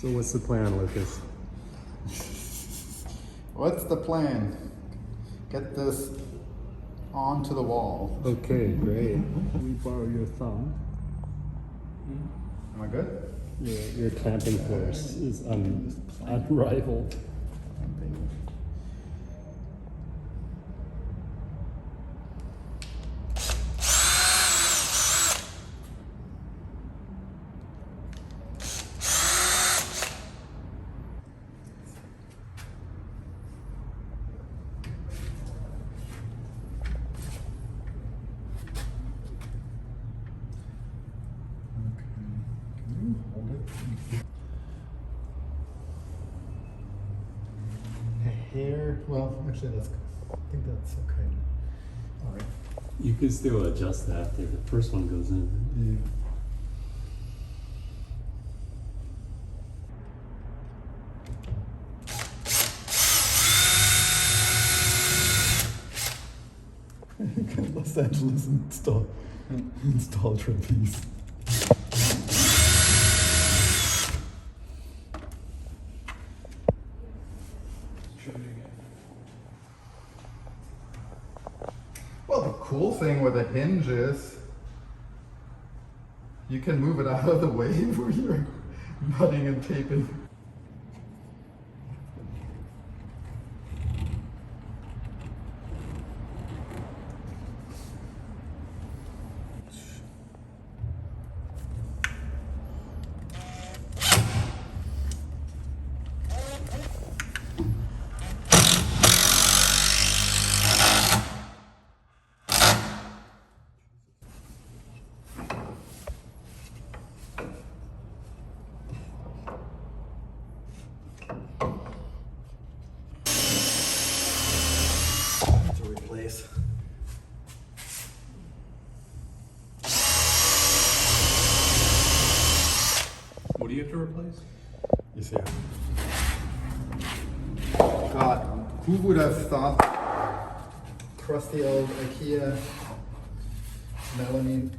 So what's the plan, Lucas? What's the plan? Get this onto the wall. Okay, great. We borrow your thumb. Am I good? Your clamping force is unrivaled. Hold it. Here, well, actually, I think that's okay. All right. You can still adjust that after the first one goes in. Los Angeles install trapeze. Well, the cool thing with a hinge is you can move it out of the way where you're nutting and taping. To replace. What do you have to replace? You see it. God, who would have thought crusty old IKEA melamine